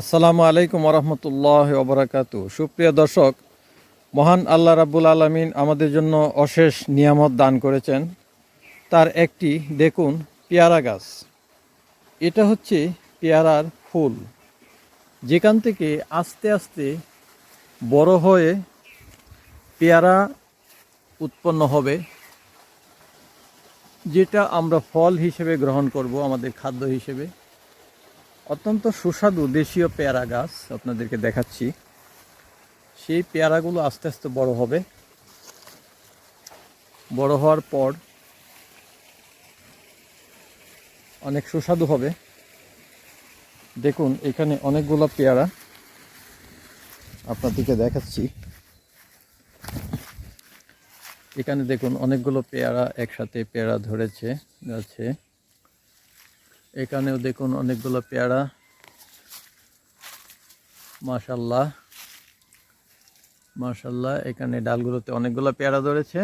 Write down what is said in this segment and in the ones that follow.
আসসালামু আলাইকুম ওরহমতুল্লাহ ওবরাকাতু। সুপ্রিয় দর্শক, মহান আল্লাহ রাব্বুল আলামিন আমাদের জন্য অশেষ নিয়ামত দান করেছেন। তার একটি দেখুন পেয়ারা গাছ। এটা হচ্ছে পেয়ারার ফুল, যেখান থেকে আস্তে আস্তে বড় হয়ে পেয়ারা উৎপন্ন হবে, যেটা আমরা ফল হিসেবে গ্রহণ করব আমাদের খাদ্য হিসেবে। অত্যন্ত সুস্বাদু দেশীয় পেয়ারা গাছ আপনাদেরকে দেখাচ্ছি। সেই পেয়ারাগুলো আস্তে আস্তে বড় হবে। বড় হওয়ার পর অনেক সুস্বাদু হবে। দেখুন এখানে অনেকগুলো পেয়ারা আপনাদেরকে দেখাচ্ছি। এখানে দেখুন অনেকগুলো পেয়ারা একসাথে পেয়ারা ধরেছে গাছে। এখানেও দেখুন অনেকগুলো পেয়ারা, মাশাল্লাহ মাশাল্লাহ। এখানে ডালগুলোতে অনেকগুলো পেয়ারা ধরেছে।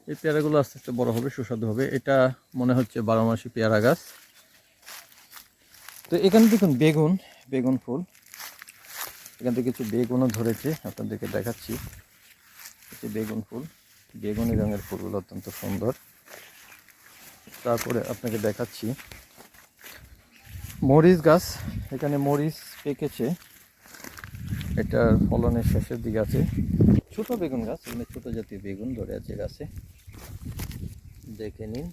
এই পেয়ারাগুলো আস্তে আস্তে বড় হবে, সুস্বাদু হবে। এটা মনে হচ্ছে 12 মাসি পেয়ারা গাছ। তো এখানে দেখুন বেগুন ফুল। এখান থেকে কিছু বেগুনও ধরেছে, আপনাদেরকে দেখাচ্ছি। বেগুন ফুল, বেগুনি রঙের ফুলগুলো অত্যন্ত সুন্দর। তারপরে আপনাকে দেখাচ্ছি মরিচ গাছ। এখানে মরিচ পেকেছে, এটার ফলনের শেষের দিকে আছে। ছোট বেগুন গাছ, এখানে ছোট জাতীয় বেগুন ধরে আছে গাছে, দেখে নিন।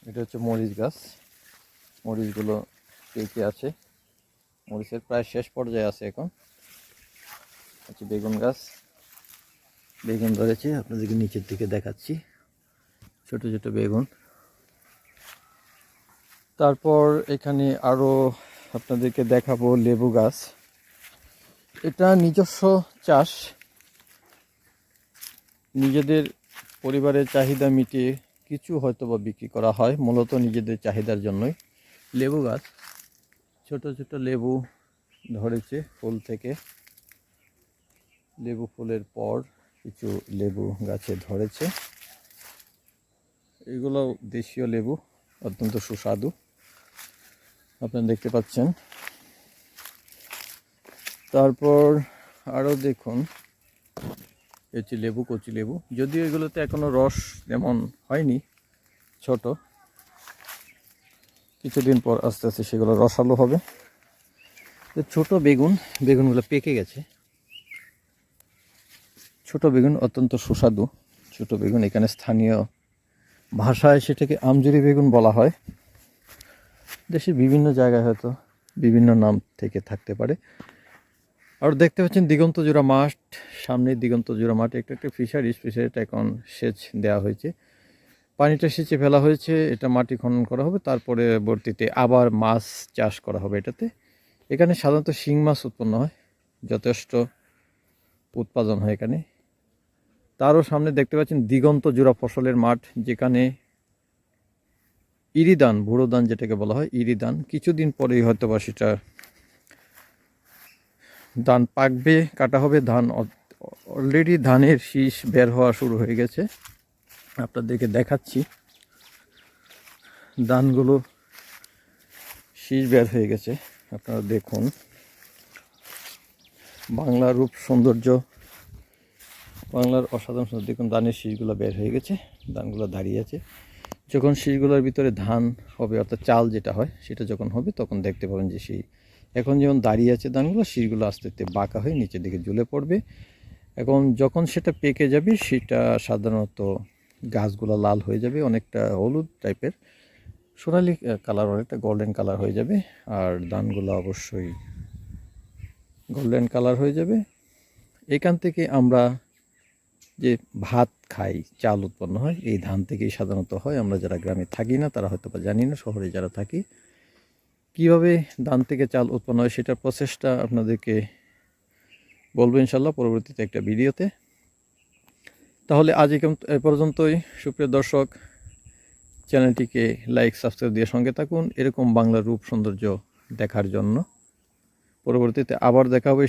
এটা হচ্ছে মরিচ গাছ। মরিচগুলো পেকে আছে, মরিচের প্রায় শেষ পর্যায়ে আছে এখন। হচ্ছে বেগুন গাছ, বেগুন ধরেছে, আপনাদেরকে নিচের দিকে দেখাচ্ছি, ছোট ছোট বেগুন। তারপর এখানে আরও আপনাদেরকে দেখাবো লেবু গাছ। এটা নিজস্ব চাষ, নিজেদের পরিবারের চাহিদা মিটিয়ে কিছু হয়তো বা বিক্রি করা হয়, মূলত নিজেদের চাহিদার জন্যই। লেবু গাছ, ছোট ছোট লেবু ধরেছে ফুল থেকে। লেবু ফুলের পর কিছু লেবু গাছে ধরেছে। এগুলো দেশীয় লেবু, অত্যন্ত সুস্বাদু, আপনারা দেখতে পাচ্ছেন। তারপর আরও দেখুন হচ্ছে লেবু, কচি লেবু। যদিও এগুলোতে এখনও রস যেমন হয়নি, ছোট, কিছুদিন পর আস্তে আস্তে সেগুলো রসালো হবে। তো ছোট বেগুনগুলো পেকে গেছে। ছোট বেগুন অত্যন্ত সুস্বাদু। ছোট বেগুন, এখানে স্থানীয় ভাষায় সেটাকে আমজুরি বেগুন বলা হয়। দেশের বিভিন্ন জায়গায় হয়তো বিভিন্ন নাম থেকে থাকতে পারে। আর দেখতে পাচ্ছেন দিগন্ত জোড়া মাঠ, সামনে দিগন্ত জোড়া মাঠ। একটা ফিশারিটা এখন সেচ দেওয়া হয়েছে, পানিটা সেচে ফেলা হয়েছে। এটা মাটি খনন করা হবে, তারপরে পরবর্তীতে আবার মাছ চাষ করা হবে এটাতে। এখানে সাধারণত শিং মাছ উৎপন্ন হয়, যথেষ্ট উৎপাদন হয় এখানে। তারও সামনে দেখতে পাচ্ছেন দিগন্ত জোড়া ফসলের মাঠ, যেখানে ইরি বুড়ো ধান যেটাকে বলা হয় ইরি ধান, কিছুদিন পরেই হয়তো বা সেটা ধান পাকবে, কাটা হবে। ধান অলরেডি ধানের শীষ বের হওয়া শুরু হয়ে গেছে, আপনাদেরকে দেখাচ্ছি। ধানগুলো শীষ বের হয়ে গেছে, আপনারা দেখুন। বাংলার রূপ সৌন্দর্য, বাংলার অসাধারণ সৌন্দর্য। দেখুন ধানের শীষগুলো বের হয়ে গেছে, ধানগুলো দাঁড়িয়ে আছে। যখন শীষগুলোর ভিতরে ধান হবে, অর্থাৎ চাল যেটা হয়, সেটা যখন হবে তখন দেখতে পাবেন যে সেই এখন যেমন দাঁড়িয়ে আছে ধানগুলো, শীষগুলো আস্তে আস্তে বাঁকা হয়ে নিচের দিকে ঝুলে পড়বে। এখন যখন সেটা পেকে যাবে, সেটা সাধারণত গাছগুলো লাল হয়ে যাবে, অনেকটা হলুদ টাইপের, সোনালি কালার, অনেকটা গোল্ডেন কালার হয়ে যাবে। আর ধানগুলো অবশ্যই গোল্ডেন কালার হয়ে যাবে। এখান থেকে আমরা যে ভাত খাই, চাল উৎপন্ন হয়, এই ধান থেকেই সাধারণত হয়। আমরা যারা গ্রামে থাকি না তারা হয়তো বা জানি না, শহরে যারা থাকি কীভাবে ধান থেকে চাল উৎপন্ন হয় সেটার প্রসেসটা আপনাদেরকে বলবো ইনশাল্লাহ পরবর্তীতে একটা ভিডিওতে। তাহলে আজ এ পর্যন্তই। সুপ্রিয় দর্শক, চ্যানেলটিকে লাইক সাবস্ক্রাইব দিয়ে সঙ্গে থাকুন, এরকম বাংলার রূপ সৌন্দর্য দেখার জন্য। পরবর্তীতে আবার দেখা হবে,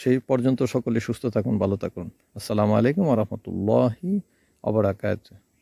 সেই পর্যন্ত সকলে সুস্থ থাকুন, ভালো থাকুন। আসসালামু আলাইকুম ওয়া রাহমাতুল্লাহি ওয়া বারাকাতুহু।